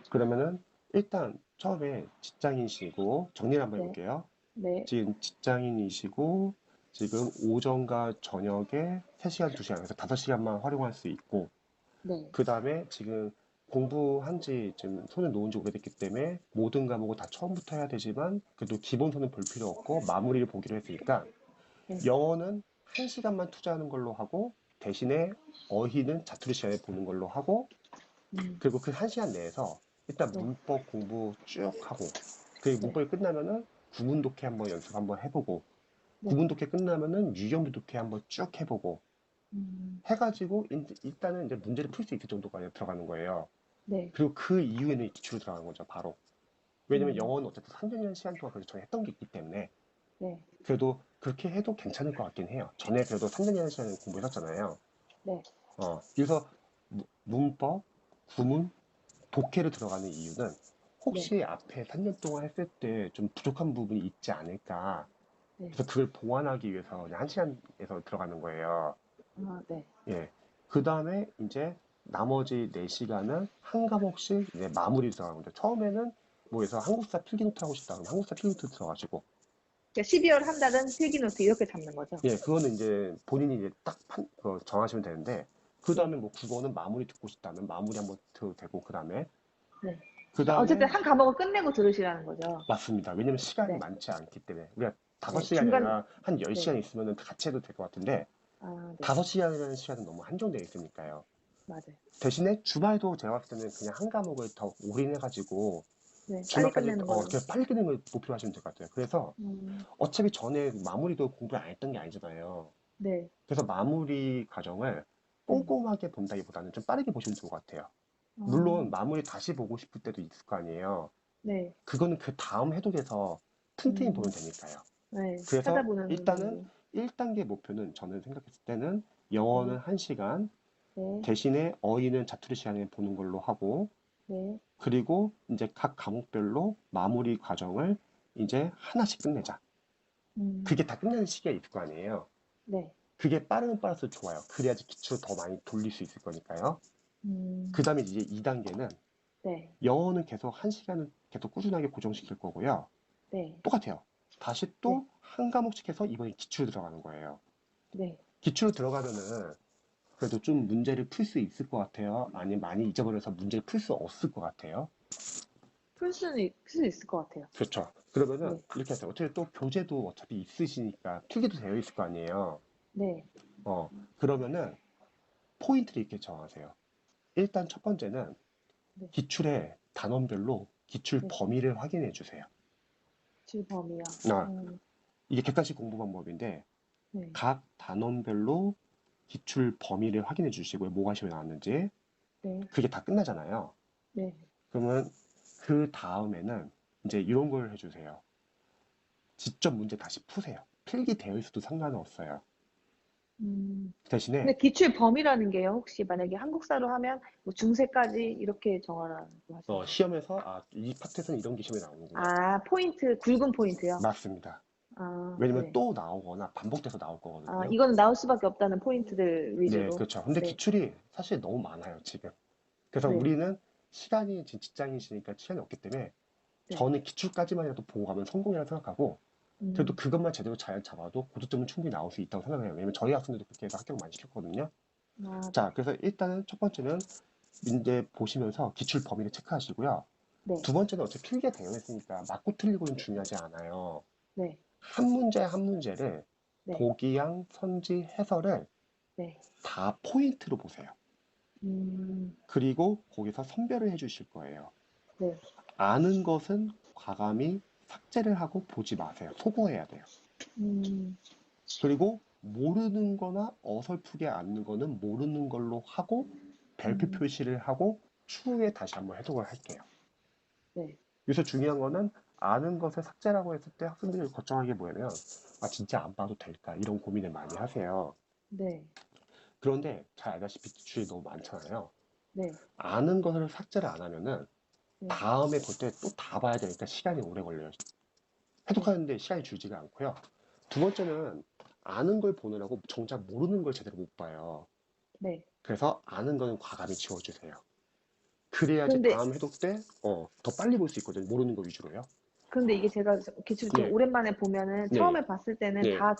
그러면은 일단 처음에 직장인이시고 정리를 한번 네, 해볼게요. 네, 지금 직장인이시고 지금 오전과 저녁에 3시간, 2시간, 그래서 5시간만 활용할 수 있고 네, 그 다음에 지금 공부한 지 지금 손에 놓은 지 오래됐기 때문에 모든 과목을 다 처음부터 해야 되지만 그래도 기본서는 볼 필요 없고 마무리를 보기로 했으니까 네, 영어는 1시간만 투자하는 걸로 하고 대신에 어휘는 자투리 시간에 보는 걸로 하고 그리고 그 1시간 내에서 일단 네, 문법 공부 쭉 하고 그 네, 문법이 끝나면은 구문 독해 한번 연습 한번 해보고 네, 구문 독해 끝나면은 유형도 독해 한번 쭉 해보고 해가지고 일단은 이제 문제를 풀 수 있을 정도까지 들어가는 거예요. 네, 그리고 그 이후에는 기출로 들어가는 거죠, 바로. 왜냐면 음, 영어는 어쨌든 3년이라는 시간 동안 그래도 저희 했던 게 있기 때문에 네, 그래도 그렇게 해도 괜찮을 것 같긴 해요. 전에 그래도 3년이라는 시간을 공부했었잖아요. 네, 그래서 문법, 구문, 독해로 들어가는 이유는 네, 혹시 앞에 3년 동안 했을 때 좀 부족한 부분이 있지 않을까. 네, 그래서 그걸 보완하기 위해서 그냥 1시간에서 들어가는 거예요. 아, 네, 예. 그 다음에 이제 나머지 4시간은 한 과목씩 이제 마무리 들어가는 거죠. 처음에는 뭐 해서 한국사 필기노트 하고 싶다. 그럼 한국사 필기노트 들어가시고. 그러니까 12월 한 달은 필기노트 이렇게 잡는 거죠? 예, 그거는 이제 본인이 이제 정하시면 되는데, 그 네, 다음에 뭐 국어는 마무리 듣고 싶다면 마무리 한번 들어도 되고, 그 다음에. 네. 그 그러니까 어쨌든 다음에 한 과목을 끝내고 들으시라는 거죠? 맞습니다. 왜냐면 시간이 네, 많지 않기 때문에. 우리가 네, 5시간이 중간, 아니라 한 네, 10시간 있으면 같이 해도 될 것 같은데, 아, 네, 5시간이라는 시간은 너무 한정되어 있으니까요. 맞아요. 대신에 주말도 제가 봤을 때는 그냥 한 과목을 더 올인해가지고 네, 빨리 주말까지 끝내는 걸로. 그냥 빨리 끝내는 걸 목표로 하시면 될 것 같아요. 그래서 음, 어차피 전에 마무리도 공부를 안 했던 게 아니잖아요. 네, 그래서 마무리 과정을 꼼꼼하게 본다기보다는 좀 빠르게 보시면 좋을 것 같아요. 물론 어, 마무리 다시 보고 싶을 때도 있을 거 아니에요. 네, 그거는 그 다음 해독에서 틈틈이 보면 음, 되니까요. 네, 그래서 찾아보는 일단은 정도. 1단계 목표는 저는 생각했을 때는 네, 영어는 1시간, 네, 대신에 어휘는 자투리 시간에 보는 걸로 하고, 네, 그리고 이제 각 과목별로 마무리 과정을 이제 하나씩 끝내자. 음, 그게 다 끝나는 시기가 있을 거 아니에요. 네, 그게 빠르면 빠를수록 좋아요. 그래야지 기초 더 많이 돌릴 수 있을 거니까요. 그 음, 다음에 이제 2단계는 네, 영어는 계속 1시간은 계속 꾸준하게 고정시킬 거고요. 네, 똑같아요. 다시 네, 또 한 과목씩 해서 이번에 기출로 들어가는 거예요. 네. 기출로 들어가면은 그래도 좀 문제를 풀 수 있을 것 같아요. 아니면 많이 잊어버려서 문제를 풀 수 없을 것 같아요. 풀 수 있을 것 같아요. 그렇죠. 그러면은 네, 이렇게 하세요. 어차피 또 교재도 어차피 있으시니까 필기도 되어 있을 거 아니에요. 네, 어, 그러면은 포인트를 이렇게 정하세요. 일단 첫 번째는 네, 기출의 단원별로 기출 네. 범위를 확인해 주세요. 질범이요. 아, 이게 객관식 공부 방법인데 네, 각 단원별로 기출 범위를 확인해 주시고요. 뭐가 시험에 나왔는지. 네, 그게 다 끝나잖아요. 네. 그러면 그 다음에는 이제 이런 걸 해주세요. 직접 문제 다시 푸세요. 필기되어 있어도 상관은 없어요. 음. 대신에 근데 기출 범위라는 게요, 혹시 만약에 한국사로 하면 뭐 중세까지 이렇게 정하라고 하시는 거예요? 시험에서 이 파트에서는 이런 게 시험에 나오는구나. 아, 포인트, 굵은 포인트요? 맞습니다. 아, 왜냐면 네. 또 나오거나 반복돼서 나올 아, 거거든요. 이거는 나올 수밖에 없다는 포인트들 네, 위주로. 그렇죠. 근데 네, 기출이 사실 너무 많아요, 지금. 그래서 네, 우리는 시간이 지금 직장이시니까 시간이 없기 때문에 네. 저는 기출까지만이라도 보고 가면 성공이라고 생각하고 그래도 음, 그것만 제대로 잘 잡아도 고득점은 충분히 나올 수 있다고 생각해요. 왜냐면 저희 학생들도 그렇게 해서 합격을 많이 시켰거든요. 아, 자, 네, 그래서 일단은 첫 번째는 문제 보시면서 기출 범위를 체크하시고요. 네, 두 번째는 어차피 필기가 되어 있으니까 맞고 틀리고는 중요하지 않아요. 네, 한 문제 한 문제를 네, 보기양, 선지, 해설을 네. 다 포인트로 보세요. 음, 그리고 거기서 선별을 해주실 거예요. 네, 아는 것은 과감히 삭제를 하고 보지 마세요. 소거해야 돼요. 음, 그리고 모르는 거나 어설프게 아는 거는 모르는 걸로 하고 별표 음, 표시를 하고 추후에 다시 한번 해석을 할게요. 네, 여기서 중요한 거는 아는 것을 삭제라고 했을 때 학생들이 걱정하는 게 뭐냐면 아 진짜 안 봐도 될까 이런 고민을 많이 하세요. 네, 그런데 잘 알다시피 기출이 너무 많잖아요. 네, 아는 것을 삭제를 안 하면은 네, 다음에 볼 때 또 다 봐야 되니까 시간이 오래 걸려요. 네, 해독하는데 시간이 줄지가 않고요. 두 번째는 아는 걸 보느라고 정작 모르는 걸 제대로 못 봐요. 네. 그래서 아는 거는 과감히 지워주세요. 그래야지 근데 다음 해독 때, 더 빨리 볼 수 있거든요. 모르는 거 위주로요. 근데 이게 제가 기출 좀 네, 오랜만에 보면은 네, 처음에 봤을 때는 네. 다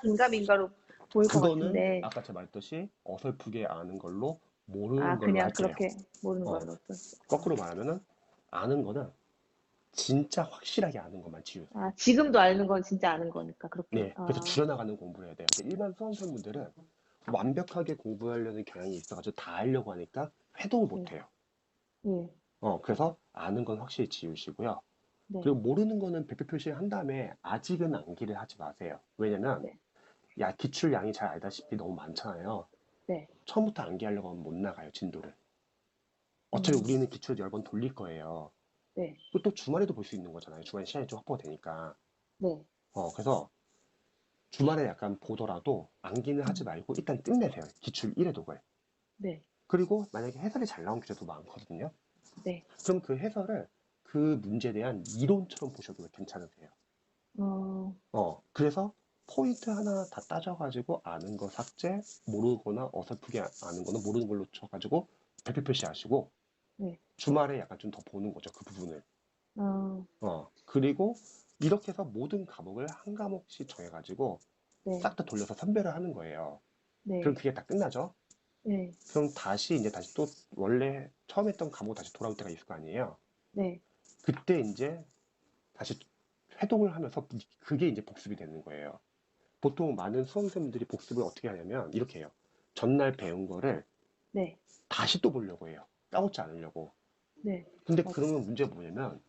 긴가민가로 보일 것 그거는 같은데 아까 제가 말했듯이 어설프게 아는 걸로 모르는 아 걸로 그냥 할게요. 그렇게 모르는 어, 걸로 또 거꾸로 말하면은 아는 거는 진짜 확실하게 아는 것만 지우세요. 아, 지금도 아는 건 진짜 아는 거니까 그렇게 네, 그래서 아, 줄여나가는 공부를 해야 돼요. 근데 일반 수험생분들은 완벽하게 공부하려는 경향이 있어가지고 다 하려고 하니까 회독을 네, 못해요. 네, 그래서 아는 건 확실히 지우시고요. 네, 그리고 모르는 거는 별표 표시한 다음에 아직은 암기를 하지 마세요. 왜냐면 네, 기출 양이 잘 알다시피 너무 많잖아요. 네, 처음부터 암기하려고 하면 못 나가요, 진도를. 어차피 음, 우리는 기출 여러 번 돌릴 거예요. 네, 그리고 또 주말에도 볼 수 있는 거잖아요. 주말에 시간이 좀 확보가 되니까. 네, 그래서 주말에 약간 보더라도 암기는 하지 음, 말고 일단 끝내세요. 기출 1회독을. 네, 그리고 만약에 해설이 잘 나온 교재도 많거든요. 네, 그럼 그 해설을 그 문제에 대한 이론처럼 보셔도 괜찮으세요. 어, 그래서 포인트 하나 다 따져가지고 아는 거 삭제, 모르거나 어설프게 아는 거는 모르는 걸로 쳐가지고 별표 표시하시고 네, 주말에 약간 좀 더 보는 거죠. 그 부분을. 어, 그리고 이렇게 해서 모든 과목을 한 과목씩 정해가지고 네, 싹 다 돌려서 선별을 하는 거예요. 그럼 네, 그게 다 끝나죠? 네, 그럼 다시 또 원래 처음 했던 과목 다시 돌아올 때가 있을 거 아니에요? 네, 그때 이제 다시 회독을 하면서 그게 이제 복습이 되는 거예요. 보통 많은 수험생분들이 복습을 어떻게 하냐면 이렇게 해요. 전날 배운 거를 네, 다시 또 보려고 해요. 까먹지 않으려고. 네, 근데 맞아요. 그러면 문제가 뭐냐면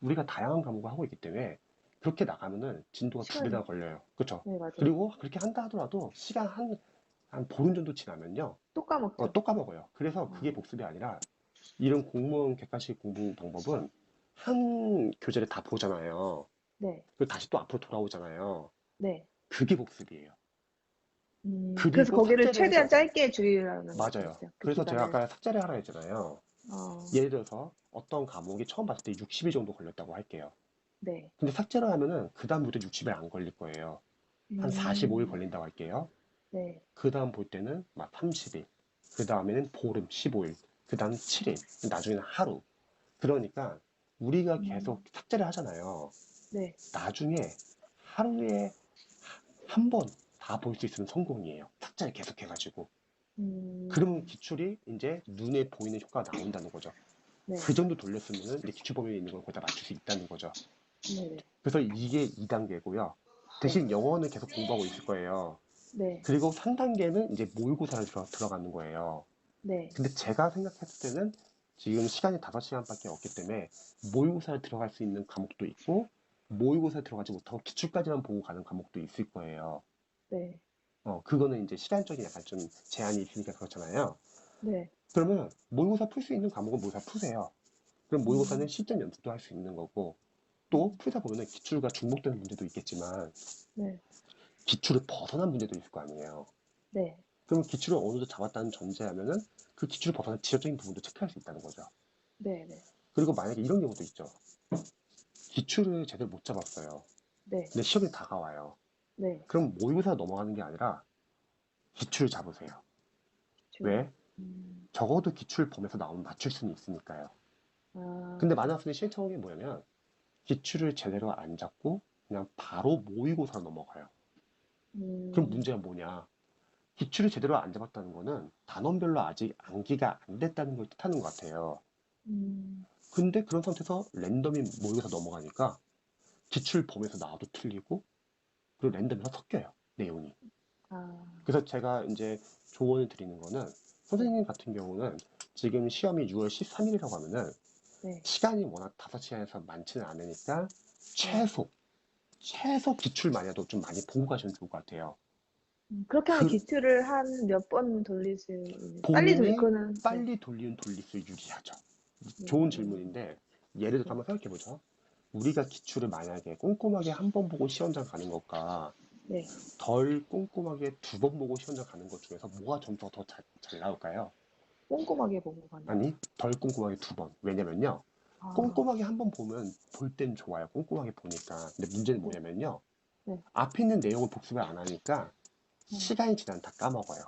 우리가 다양한 과목을 하고 있기 때문에 그렇게 나가면은 진도가 두 배나 시간이, 걸려요. 그렇죠? 네, 맞아요. 그리고 그렇게 한다 하더라도 시간 한 보름 정도 지나면요. 또 까먹죠. 또 까먹어요. 그래서 그게 어, 복습이 아니라 이런 공무원 객관식 공부 방법은 한 교재를 다 보잖아요. 네, 그리고 다시 또 앞으로 돌아오잖아요. 그게 그게 복습이에요. 그래서 그리고 거기를 삭제를 최대한 해줘야 돼요. 짧게 줄이라는 맞아요. 말씀이세요. 그 그래서 제가 기간을. 아까 삭제를 하라 했잖아요. 어, 예를 들어서 어떤 과목이 처음 봤을 때 60일 정도 걸렸다고 할게요. 네, 근데 삭제를 하면은 그 다음부터 60일 안 걸릴 거예요. 한 45일 음, 걸린다고 할게요. 네, 그 다음 볼 때는 막 30일. 그 다음에는 보름 15일. 그 다음 7일. 나중에는 하루. 그러니까 우리가 계속 음, 삭제를 하잖아요. 네, 나중에 하루에 한 번 다 볼 수 있으면 성공이에요. 삭제를 계속 해가지고. 그러면 음, 기출이 이제 눈에 보이는 효과가 나온다는 거죠. 네, 그 정도 돌렸으면 이제 기출 범위에 있는 걸 거기다 맞출 수 있다는 거죠. 네, 네, 그래서 이게 2단계고요. 네, 대신 영어는 계속 공부하고 있을 거예요. 네, 그리고 3단계는 이제 모의고사를 들어가는 거예요. 네, 근데 제가 생각했을 때는 지금 시간이 5시간밖에 없기 때문에 모의고사에 들어갈 수 있는 과목도 있고 모의고사에 들어가지 못하고 기출까지만 보고 가는 과목도 있을 거예요. 네, 그거는 이제 시간적인 약간 좀 제한이 있으니까 그렇잖아요. 네, 그러면 모의고사 풀 수 있는 과목은 모의고사 푸세요. 그럼 모의고사는 음, 실전 연습도 할 수 있는 거고 또 음, 풀다 보면 기출과 중복되는 문제도 있겠지만 네, 기출을 벗어난 문제도 있을 거 아니에요. 네, 그럼 기출을 어느 정도 잡았다는 전제하면은 그 기출을 벗어난 지적적인 부분도 체크할 수 있다는 거죠. 네, 네, 그리고 만약에 이런 경우도 있죠. 기출을 제대로 못 잡았어요. 네, 근데 시험이 다가와요. 네, 그럼 모의고사 넘어가는 게 아니라 기출을 잡으세요. 기출, 왜? 음, 적어도 기출 범에서 나오면 맞출 수는 있으니까요. 근데 아, 만학생이 실천한 게 뭐냐면 기출을 제대로 안 잡고 그냥 바로 모의고사로 넘어가요. 그럼 음, 문제가 뭐냐? 기출을 제대로 안 잡았다는 거는 단원별로 아직 암기가 안 됐다는 걸 뜻하는 것 같아요. 음, 근데 그런 상태에서 랜덤이 모의고사 넘어가니까 기출 범에서 나와도 틀리고 그리고 랜덤에서 섞여요. 내용이. 아, 그래서 제가 이제 조언을 드리는 거는 네, 선생님 같은 경우는 지금 시험이 6월 13일이라고 하면은 네, 시간이 워낙 5시간에서 많지는 않으니까 네. 최소 최소 기출만이라도 좀 많이 보고 가시면 좋을 것 같아요. 그렇게 하면 그 기출을 한 몇 번 돌릴 수 있는, 본인이 그거는, 네, 빨리 돌리는 돌릴수 유리하죠. 좋은 음, 질문인데 예를 들어서 네, 한번 생각해 보죠. 우리가 기출을 만약에 꼼꼼하게 한 번 보고 시험장 가는 것과 네, 덜 꼼꼼하게 두 번 보고 시험장 가는 것 중에서 뭐가 점수가 더 잘 나올까요? 꼼꼼하게 보고 가는 거. 아니, 덜 꼼꼼하게 두 번. 왜냐면요. 아, 꼼꼼하게 한 번 보면 볼 땐 좋아요. 꼼꼼하게 보니까. 근데 문제는 네, 뭐냐면요. 네, 앞에 있는 내용을 복습을 안 하니까 네. 시간이 지나면 다 까먹어요.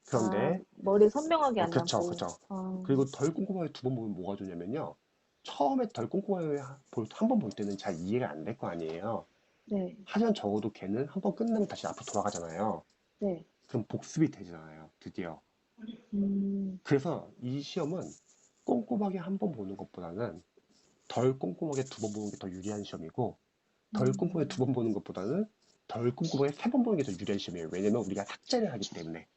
그런데 머리 선명하게 안 그쵸, 남고. 그쵸. 아, 그리고 덜 꼼꼼하게 두 번 보면 뭐가 좋냐면요. 처음에 덜 꼼꼼하게 한 번 볼 때는 잘 이해가 안 될 거 아니에요. 네, 하지만 적어도 걔는 한 번 끝나면 다시 앞으로 돌아가잖아요. 네. 그럼 복습이 되잖아요, 드디어. 음, 그래서 이 시험은 꼼꼼하게 한 번 보는 것보다는 덜 꼼꼼하게 두 번 보는 게 더 유리한 시험이고, 덜 꼼꼼하게 두 음, 번 보는 것보다는 덜 꼼꼼하게 세 번 보는 게 더 유리한 시험이에요. 왜냐면 우리가 삭제를 하기 때문에.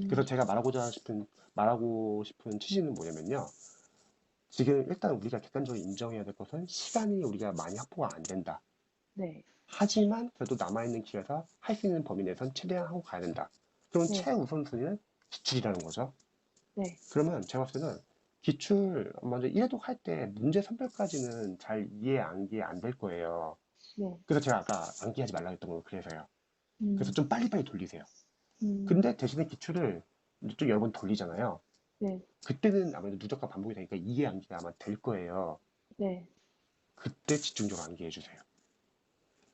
그래서 음, 제가 말하고 싶은 취지는 뭐냐면요. 지금 일단 우리가 객관적으로 인정해야 될 것은 시간이 우리가 많이 확보가 안 된다. 네, 하지만 그래도 남아있는 기회에서 할 수 있는 범위 내에선 최대한 하고 가야 된다. 그러면 네, 최우선순위는 기출이라는 거죠. 네, 그러면 제가 봤을 때는 기출 먼저 1회독 할 때 문제 선별까지는 잘 이해 암기 안 될 거예요. 네. 그래서 제가 아까 암기하지 말라고 했던 건 그래서요. 그래서 음, 좀 빨리빨리 돌리세요. 음, 근데 대신에 기출을 이제 좀 여러 번 돌리잖아요. 네, 그때는 아무래도 누적과 반복이 되니까 이해 암기가 아마 될 거예요. 네. 그때 집중적으로 암기해 주세요.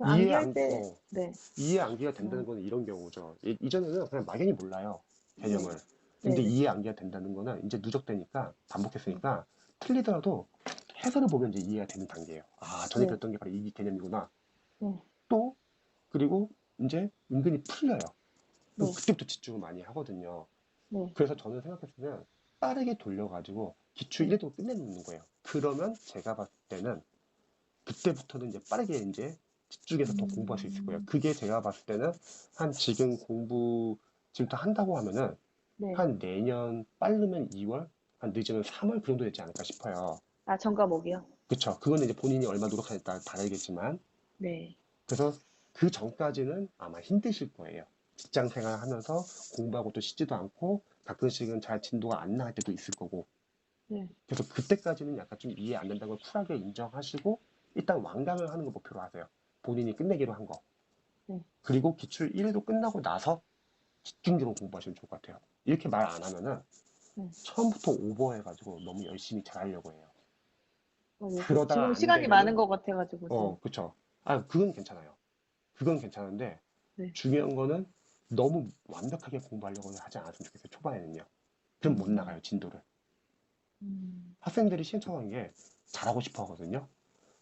이해 암기할 암, 때, 어, 네, 이해 암기가 된다는 어, 거는 이런 경우죠. 이전에는 그냥 막연히 몰라요. 네, 개념을. 네, 근데 네, 이해 암기가 된다는 거는 이제 누적되니까 네, 반복했으니까 틀리더라도 해설을 보면 이제 이해가 되는 단계예요. 아, 전에 네, 그랬던 게 바로 이 개념이구나. 네, 또 그리고 이제 은근히 풀려요. 그럼 네, 그때부터 집중을 많이 하거든요. 네, 그래서 저는 생각했으면 빠르게 돌려가지고 기출 네. 1회도 끝내놓는 거예요. 그러면 제가 봤을 때는 그때부터는 이제 빠르게 이제 집중해서 더 공부할 수 있을 거예요. 음, 그게 제가 봤을 때는 한 지금 공부 지금부터 한다고 하면은 네. 한 내년 빠르면 2월, 한 늦으면 3월 그 정도 되지 않을까 싶어요. 아, 전과목이요? 그쵸. 그거는 이제 본인이 얼마 노력하냐에 따라 다르겠지만, 네, 그래서 그 전까지는 아마 힘드실 거예요. 직장 생활 하면서 공부하고 또 쉬지도 않고 가끔씩은 잘 진도가 안 나갈 때도 있을 거고. 네, 그래서 그때까지는 약간 좀 이해 안 된다는 걸 쿨하게 인정하시고 일단 완강을 하는 걸 목표로 하세요. 본인이 끝내기로 한 거. 네, 그리고 기출 1회도 끝나고 나서 집중적으로 공부하시면 좋을 것 같아요. 이렇게 말 안 하면은 네. 처음부터 오버해가지고 너무 열심히 잘하려고 해요. 맞아요. 지금 그러다가 안 시간이 많은 되면은, 것 같아가지고, 좀. 그쵸. 아, 그건 괜찮아요. 그건 괜찮은데 네. 중요한 거는 너무 완벽하게 공부하려고 하지 않았으면 좋겠어요. 초반에는요. 그럼 못 음, 나가요, 진도를. 음, 학생들이 시행착오한 게 잘하고 싶어 하거든요.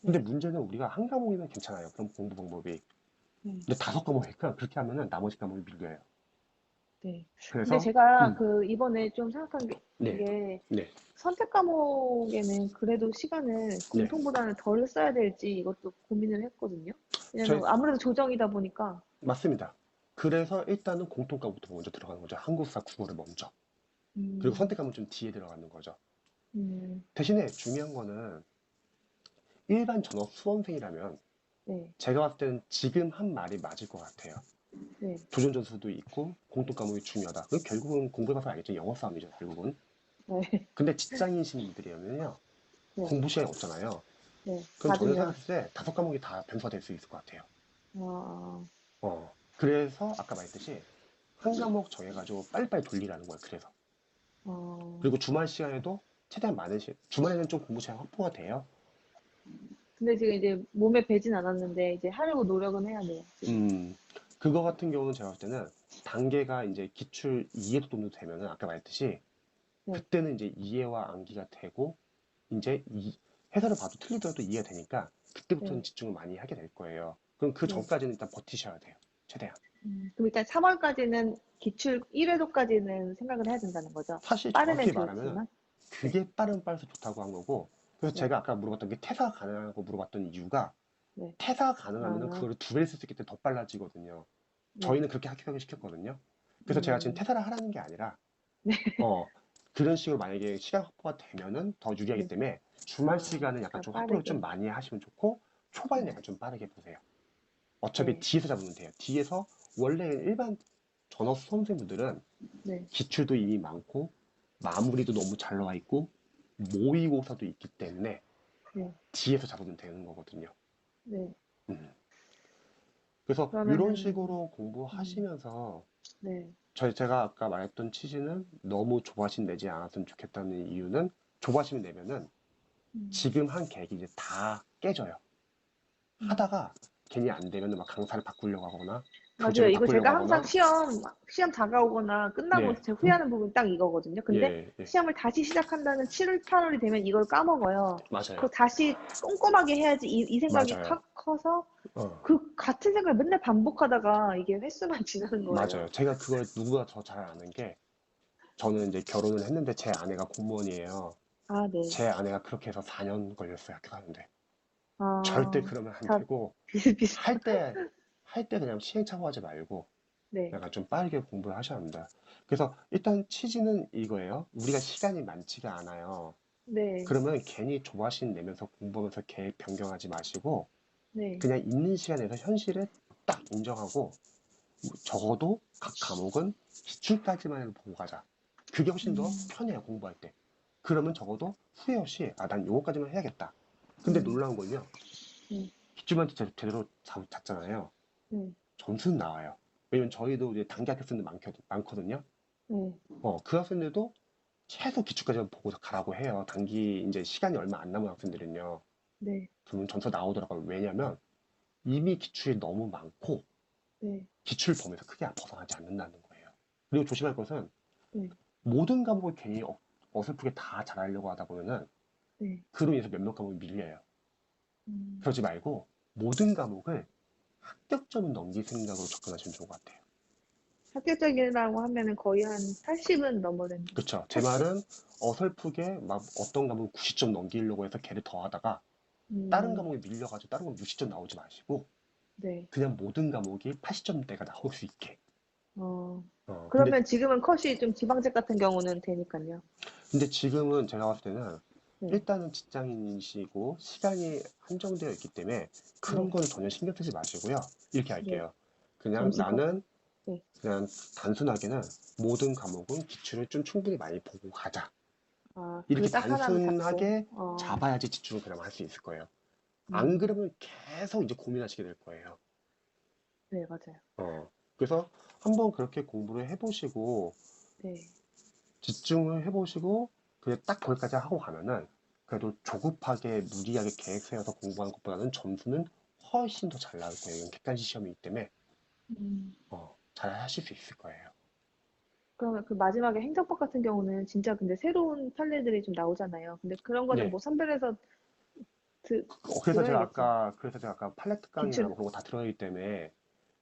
근데 네, 문제는 우리가 한 과목이면 괜찮아요. 그럼 공부 방법이. 네, 근데 다섯 과목이니까 그렇게 하면은 나머지 과목이 밀려요. 네. 근데 그래서, 제가 이번에 좀 생각한 네, 게 네, 선택 과목에는 그래도 시간을 네. 공통보다는 덜 써야 될지 이것도 고민을 했거든요. 저희, 왜냐면 아무래도 조정이다 보니까. 맞습니다. 그래서 일단은 공통과부터 먼저 들어가는 거죠. 한국사, 국어를 먼저. 그리고 음, 선택과목 좀 뒤에 들어가는 거죠. 음, 대신에 중요한 거는 일반 전업 수험생이라면 네, 제가 봤을 때는 지금 한 말이 맞을 것 같아요. 네, 도전 전수도 있고 공통 과목이 중요하다. 그 결국은 공부해봐서 알겠죠. 영어 싸움이죠, 결국은. 네, 근데 직장인이신 분들이면요. 네, 공부 시간이 없잖아요. 네. 그럼 저는 맞으면, 생각했을 때 다섯 과목이 다 변수가 될 수 있을 것 같아요. 어, 그래서 아까 말했듯이 한 과목 정해가지고 빨리빨리 돌리라는 거예요. 그래서. 어, 그리고 주말 시간에도 최대한 주말에는 좀 공부 시간 확보가 돼요. 근데 지금 이제 몸에 배진 않았는데 이제 하려고 노력은 해야 돼요, 지금. 음, 그거 같은 경우는 제가 봤을 때는 단계가 이제 기출 이해도 정도 되면은 아까 말했듯이 네, 그때는 이제 이해와 암기가 되고 이제 해설을 봐도 틀리더라도 이해가 되니까 그때부터는 네, 집중을 많이 하게 될 거예요. 그럼 그 네. 전까지는 일단 버티셔야 돼요. 최대한. 그럼 일단 3월까지는 기출 1회도까지는 생각을 해야 된다는 거죠. 사실 빠르면 정확히 말하면 좋지만. 네, 그게 빠르면 빠르서 좋다고 한 거고 그래서 네, 제가 아까 물어봤던 게 퇴사가 가능하고 물어봤던 이유가 네. 퇴사가 가능하면 아, 그거를 두 배를 쓸 수 있기 때문에 더 빨라지거든요. 네. 저희는 그렇게 학교를 시켰거든요. 그래서 제가 지금 음, 퇴사를 하라는 게 아니라 네, 그런 식으로 만약에 시간 확보가 되면은 더 유리하기 네. 때문에 주말 시간은 약간 그러니까 좀 확보를 좀 빠르게. 많이 하시면 좋고 초반에 네, 약간 좀 빠르게 보세요. 어차피 네, 뒤에서 잡으면 돼요. 뒤에서 원래 일반 전업 수험생분들은 네, 기출도 이미 많고 마무리도 너무 잘 나와 있고 모의고사도 있기 때문에 네, 뒤에서 잡으면 되는 거거든요. 네. 음. 그래서 이런 그러면은, 식으로 음, 공부하시면서 네, 제가 아까 말했던 취지는 너무 조바심 내지 않았으면 좋겠다는 이유는 조바심 내면은 음, 지금 한 계획이 이제 다 깨져요. 음, 하다가 괜히 안 되면 막 강사를 바꾸려고 하거나 맞아요. 교재를 이거 바꾸려고 제가 항상 하거나, 시험 다가오거나 끝나고 네, 제가 후회하는 부분 딱 이거거든요. 근데 예, 예, 시험을 다시 시작한다는 7월, 8월이 되면 이걸 까먹어요. 그거 맞아요. 다시 꼼꼼하게 해야지 이 생각이 맞아요. 탁 커서 어, 그 같은 생각을 맨날 반복하다가 이게 횟수만 지나는 맞아요. 거예요. 제가 그걸 누구가 더 잘 아는 게, 저는 이제 결혼을 했는데 제 아내가 공무원이에요. 아, 네. 제 아내가 그렇게 해서 4년 걸렸어요, 학교 가는데. 절대 아, 그러면 안 다 되고, 비슷비슷. 할 때, 할 때 그냥 시행착오하지 말고, 네, 약간 좀 빠르게 공부를 하셔야 합니다. 그래서 일단 취지는 이거예요. 우리가 시간이 많지가 않아요. 네, 그러면 괜히 조바심 내면서 공부하면서 계획 변경하지 마시고, 네. 그냥 있는 시간에서 현실을 딱 인정하고, 적어도 각 과목은 기출까지만 해도 보고 가자. 그게 훨씬 더 음, 편해요, 공부할 때. 그러면 적어도 후회 없이, 아, 난 요거까지만 해야겠다. 근데 음, 놀라운 건요, 네, 기출만 제대로 잤잖아요. 네, 점수는 나와요. 왜냐면 저희도 이제 단기 학교생들 많거든요. 네, 그 학생들도 최소 기출까지만 보고 가라고 해요. 단기 이제 시간이 얼마 안 남은 학생들은요. 네, 그러면 점수 나오더라고요. 왜냐면 이미 기출이 너무 많고 네, 기출 범위에서 크게 벗어나지 않는다는 거예요. 그리고 조심할 것은 네, 모든 과목을 괜히 어설프게 다 잘하려고 하다 보면은 네. 그로 인해서 몇몇 과목이 밀려요. 음. 그러지 말고 모든 과목을 합격점은 넘길 생각으로 접근하시면 좋을 것 같아요. 합격적이라고 하면은 거의 한 80은 넘어는, 그렇죠. 제 80? 말은 어설프게 막 어떤 과목 90점 넘기려고 해서 걔를 더하다가 다른 음, 과목에 밀려가지고 다른 과목 60점 나오지 마시고 네. 그냥 모든 과목이 80점대가 나올 수 있게. 어, 근데, 그러면 지금은 컷이 좀 지방직 같은 경우는 되니까요. 근데 지금은 제가 봤을 때는 네, 일단은 직장인이시고 시간이 한정되어 있기 때문에 그런 네, 건 전혀 신경 쓰지 마시고요. 이렇게 네. 할게요. 그냥 점심컷? 나는 네. 그냥 단순하게는 모든 과목은 기출을 좀 충분히 많이 보고 가자. 아, 이렇게 그 딱 하나는 잡고, 단순하게 잡아야지 집중을 그냥 할 수 있을 거예요. 안 음, 그러면 계속 이제 고민하시게 될 거예요. 네, 맞아요. 그래서 한번 그렇게 공부를 해보시고 네. 집중을 해보시고 그냥 딱 거기까지 하고 가면은 그래도 조급하게 무리하게 계획 세워서 공부하는 것보다는 점수는 훨씬 더 잘 나올 거예요. 이건 객관식 시험이기 때문에 음, 잘 하실 수 있을 거예요. 그러면 그 마지막에 행정법 같은 경우는 진짜 근데 새로운 판례들이 좀 나오잖아요. 근데 그런 거는 네. 뭐 선별해서 들어야겠죠. 그래서 제가 아까 팔레트 강의나 기출 뭐 그런 거 다 들어가기 때문에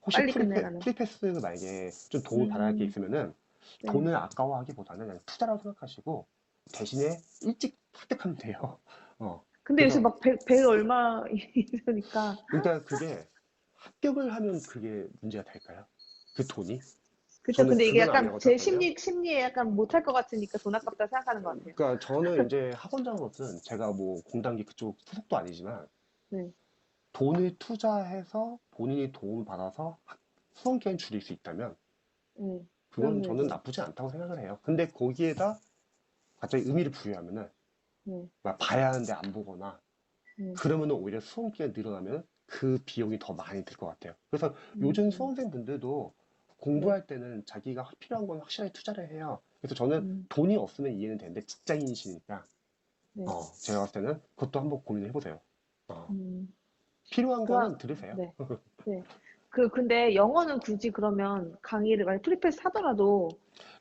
혹시 빨리 끝내라는. 프리패스 만약에 좀 도움을 받아야 할 게 음, 있으면은 네. 돈을 아까워하기보다는 그냥 투자라고 생각하시고 대신에 일찍 합격하면 돼요. 근데 요새 그래서 막 100 얼마 이러니까. 일단 그게 합격을 하면 그게 문제가 될까요? 그 돈이? 그쵸. 저는 근데 이게 그건 약간 아니라고 제 생각하거든요. 심리에 약간 못할 것 같으니까 돈 아깝다 생각하는 것 같아요. 그러니까 저는 이제 학원장으로서는 제가 뭐 공단기 그쪽 소속도 아니지만 네. 돈을 투자해서 본인이 도움을 받아서 수험 기간 줄일 수 있다면 네. 그건 그러면 저는 이제, 나쁘지 않다고 생각을 해요. 근데 거기에다 갑자기 의미를 부여하면은 네. 막 봐야 하는데 안 보거나 네. 그러면은 오히려 수험 기간 늘어나면 그 비용이 더 많이 들 것 같아요. 그래서 요즘 음, 수험생분들도 네. 공부할 때는 자기가 필요한 건 확실하게 투자를 해요. 그래서 저는 음, 돈이 없으면 이해는 되는데 직장인이시니까 네. 제가 봤을 때는 그것도 한번 고민을 해보세요. 어, 음, 필요한 그럼, 거는 들으세요. 네. 네. 근데 영어는 굳이 그러면 강의를, 만약 프리패스 하더라도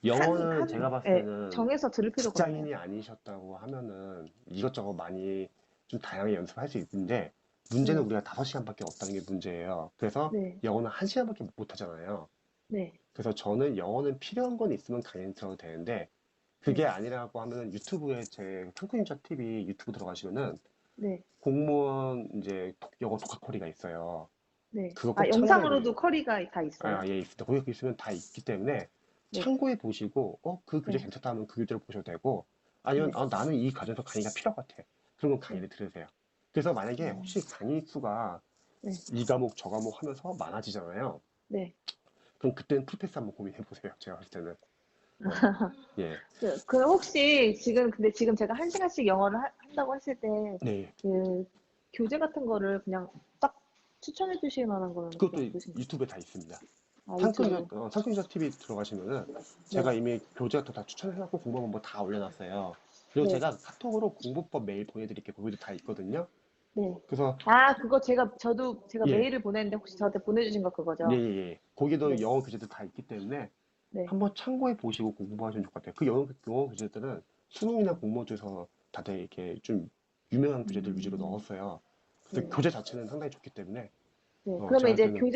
영어는 제가 봤을 예, 때는 정해서 들을 필요가 없나요? 직장인이 아니셨다고 하면은 이것저것 많이 좀 다양하게 연습할 수 있는데 문제는 네. 우리가 5시간밖에 없다는 게 문제예요. 그래서 네. 영어는 1시간밖에 못 하잖아요. 네. 그래서 저는 영어는 필요한 건 있으면 강의 들어도 되는데 그게 네. 아니라고 하면은 유튜브에 제 청소년자 TV 유튜브 들어가시면은 네. 공무원 이제 영어 독학거리가 있어요. 네. 그거 아, 꼭 참고해 영상으로도 보세요. 커리가 다 있어요? 예, 있습니다. 거기 있으면 다 있기 때문에 네. 참고해 보시고, 그 교재 네. 괜찮다 하면 그 교재를 보셔도 되고, 아니면, 네. 나는 이 과정에서 강의가 필요할 것 같아. 그러면 네. 강의를 들으세요. 그래서 만약에 어, 혹시 강의 수가 네. 이 과목, 저 과목 하면서 많아지잖아요. 네. 그럼 그때는 풀패스 한번 고민해 보세요. 제가 봤을 때는. 어, 예. 그 혹시 근데 지금 제가 한 시간씩 영어를 한다고 했을 때, 네. 그 교재 같은 거를 그냥 딱 추천해 주실 만한 거는 혹시 그것도 없으신가요? 유튜브에 다 있습니다. 아, 유튜브. 상큼유저 TV 들어가시면은 네. 제가 이미 교재 같은 거 다 추천해갖고 공부한 거 다 올려놨어요. 그리고 네. 제가 카톡으로 공부법 메일 보내드릴게요. 거기도 다 있거든요. 네. 그래서 아, 그거 제가 예, 메일을 보냈는데 혹시 저한테 보내주신 거 예, 그거죠? 예. 거기도 네, 영어 교재들 다 있기 때문에 네, 한번 참고해 보시고 공부하시면 좋을 것 같아요. 그 영어 교재들은 수능이나 네. 공모주에서 다들 이렇게 좀 유명한 교재들 위주로 음, 넣었어요. 그래서 네. 교재 자체는 상당히 좋기 때문에 네. 그러면 제가 볼 이제 때는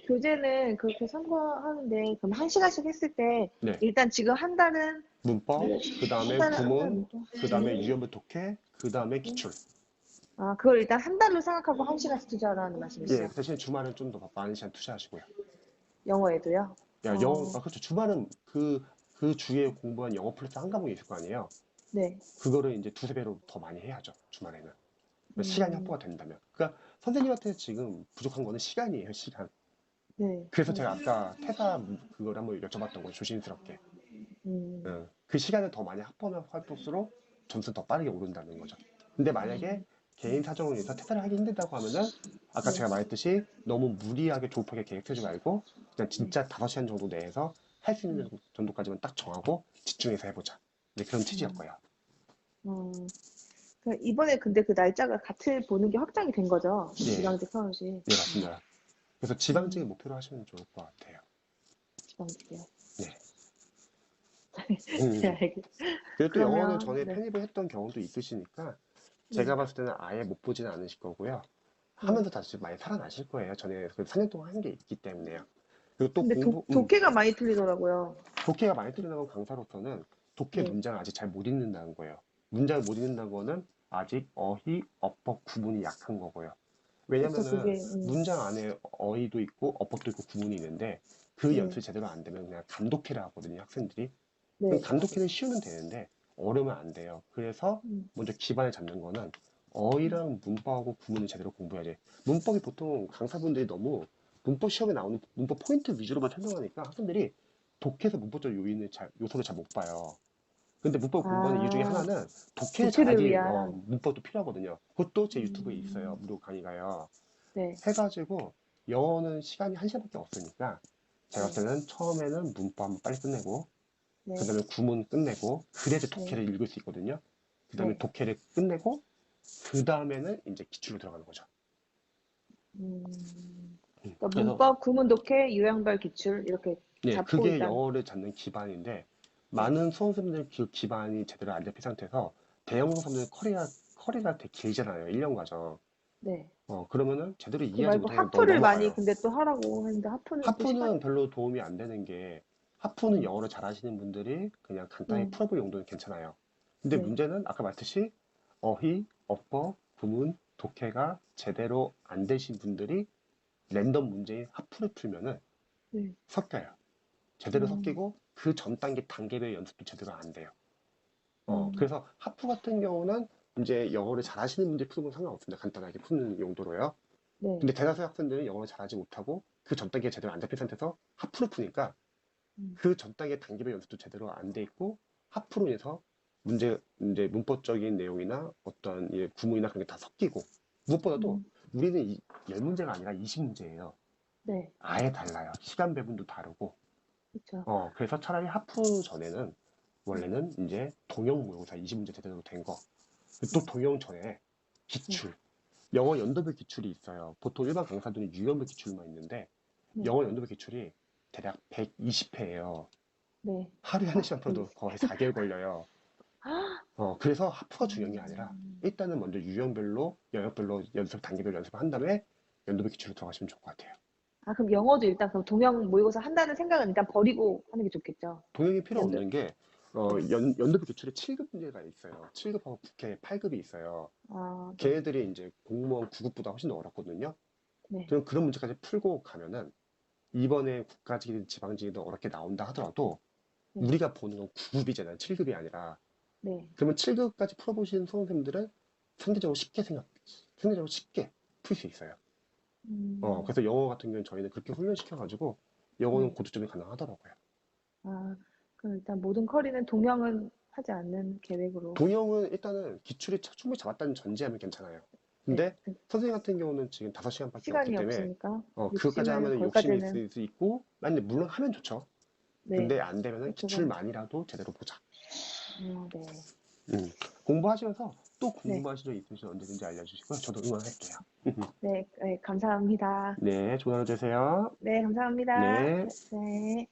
교재는 그렇게 참고하는데, 그럼 한 시간씩 했을 때, 네. 일단 지금 한 달은, 문법, 뭐, 그 한 다음에 달은, 한 달은 구문, 뭐, 그 다음에 유형별 독해, 그 다음에 기출. 아, 그걸 일단 한 달로 생각하고 한 시간씩 투자하라는 예, 말씀이시죠? 그 대신 주말은 좀 더 많은 시간 투자하시고요. 영어에도요? 야, 어, 그렇죠. 주말은 그 주에 공부한 영어 플러스 한 과목이 있을 거 아니에요. 네. 그거를 이제 두세 배로 더 많이 해야죠. 주말에는. 그러니까 시간이 음, 확보가 된다면. 그러니까 선생님한테 지금 부족한 거는 시간이에요, 시간. 네. 그래서 제가 아까 퇴사 그걸 한번 여쭤봤던 거예요, 조심스럽게. 음, 응. 그 시간을 더 많이 합하면 할수록 점수는 더 빠르게 오른다는 거죠. 근데 만약에 개인 사정으로 인해서 퇴사를 하기 힘들다고 하면은 아까 네, 제가 말했듯이 너무 무리하게 조급하게 계획 세우지 말고 그냥 네. 진짜 5시간 정도 내에서 할 수 있는 음, 정도까지만 딱 정하고 집중해서 해보자. 네, 그런 음, 취지였고요. 이번에 근데 그 날짜가 같이 보는 게 확정이 된 거죠? 예, 지방직 서울시. 예, 맞습니다. 그래서 지방직을 음, 목표로 하시면 좋을 것 같아요. 지방직이요. 네. 네, 음. 그리고 또 영어는 그러면, 전에 네, 편입을 했던 경험도 있으시니까 네, 제가 봤을 때는 아예 못 보지는 않으실 거고요. 네. 하면서 다시 많이 살아나실 거예요. 전에 그 4년 동안 한 게 있기 때문에요. 그리고 또 근데 공부, 독해가 많이 틀리더라고요. 독해가 많이 틀린다는 강사로서는 독해 네. 문장을 아직 잘 못 읽는다는 거예요. 문장을 못 읽는다는 거는 아직 어휘, 어법 구분이 약한 거고요. 그쵸, 왜냐면은 그게, 문장 안에 어휘도 있고 어법도 있고 구문이 있는데 그 네, 연습이 제대로 안 되면 그냥 감독해를 하거든요, 학생들이. 그럼 네. 감독해는 쉬우면 되는데 어려우면 안 돼요. 그래서 음, 먼저 기반을 잡는 거는 어휘랑 문법하고 구문을 제대로 공부해야 돼. 문법이 보통 강사분들이 너무 문법 시험에 나오는 문법 포인트 위주로만 설명하니까 학생들이 독해에서 문법적 요소를 잘 못 봐요. 근데 문법 공부하는 이유 중에 아, 하나는 독해를 독해를 잘하기 위한, 문법도 필요하거든요. 그것도 제 유튜브에 있어요. 음, 무료 강의가요. 네, 해가지고 영어는 시간이 한 시간밖에 없으니까 제가 네, 볼 때는 처음에는 문법 한번 빨리 끝내고 그 네, 다음에 구문 끝내고 그래야 이제 네, 독해를 읽을 수 있거든요. 그 다음에 네. 독해를 끝내고 그 다음에는 이제 기출로 들어가는 거죠. 그러니까 그래서 문법, 구문, 독해, 유형별 기출, 이렇게 네, 잡고 그게 일단, 영어를 잡는 기반인데 네. 많은 수험생들 그 기반이 제대로 안 잡힌 상태에서 대형 수험생들 커리가 되게 길잖아요. 1년 과정. 네. 그러면은 제대로 그 이해하지 말고 못하면 하프를 많이 넘어가요. 근데 또 하라고 했는데 하프는 또 하프는 시간이, 별로 도움이 안 되는 게 하프는 음, 영어를 잘하시는 분들이 그냥 간단히 네, 풀어볼 용도는 괜찮아요. 근데 네, 문제는 아까 말했듯이 어휘, 어법, 구문, 독해가 제대로 안 되신 분들이 랜덤 문제인 하프를 풀면은 네. 섞여요. 제대로 음, 섞이고 그 전 단계별 연습도 제대로 안 돼요. 음, 그래서 하프 같은 경우는 이제 영어를 잘하시는 분들이 푸는 건 상관없습니다. 간단하게 푸는 용도로요. 네. 근데 대다수 학생들은 영어를 잘하지 못하고 그 전 단계가 제대로 안 잡힌 상태에서 하프를 푸니까 음, 그 전 단계 단계별 연습도 제대로 안 돼 있고 하프로 인해서 이제 문법적인 내용이나 어떤 구문이나 그런 게 다 섞이고 무엇보다도 음, 우리는 10문제가 아니라 20문제예요. 네. 아예 달라요. 시간 배분도 다르고. 그쵸. 그래서 차라리 하프 전에는 원래는 이제 동형 모의고사 20문제 제대로 된 거. 또 동형 전에 네, 기출. 영어 연도별 기출이 있어요. 보통 일반 강사들은 유형별 기출만 있는데 네, 영어 연도별 기출이 대략 120회예요. 네. 하루에 한 시간 풀어도 거의 4개월 걸려요. 그래서 하프가 중요한 게 아니라 일단은 먼저 유형별로, 영역별로 단계별 연습을 한 다음에 연도별 기출로 들어가시면 좋을 것 같아요. 아, 그럼 영어도 일단 그럼 동형 모의고사 한다는 생각은 일단 버리고 하는 게 좋겠죠. 동영이 필요 연도, 없는 게 네. 연도별 기출에 7급 문제가 있어요. 7급하고 국회 8급이 있어요. 아, 네, 걔네들이 이제 공무원 9급보다 훨씬 더 어렵거든요. 네, 그럼 그런 문제까지 풀고 가면은 이번에 국가직이든 지방직이든 어렵게 나온다 하더라도 네, 우리가 보는 건 9급이잖아요. 7급이 아니라. 네. 그러면 7급까지 풀어보신 수험생들은 상대적으로 쉽게 풀 수 있어요. 음, 그래서 영어 같은 경우는 저희는 그렇게 훈련시켜가지고 영어는 네. 고득점이 가능하더라고요. 아, 그럼 일단 모든 커리는 동형은 하지 않는 계획으로. 동영은 일단은 기출이 충분히 잡았다는 전제하면 괜찮아요. 네. 근데 선생님 같은 경우는 지금 5시간밖에 없기 시간이 때문에 없으니까 그것까지 욕심을 하면 욕심이 거기까지는, 있을 수 있고 아니 물론 하면 좋죠. 네. 근데 안 되면은 그건, 기출만이라도 제대로 보자. 네. 공부하시면서 또 네. 궁금하신 점 있으시면 언제든지 알려주시고요. 저도 응원할게요. 네, 네, 감사합니다. 네, 좋은 하루 되세요. 네, 감사합니다. 네. 네.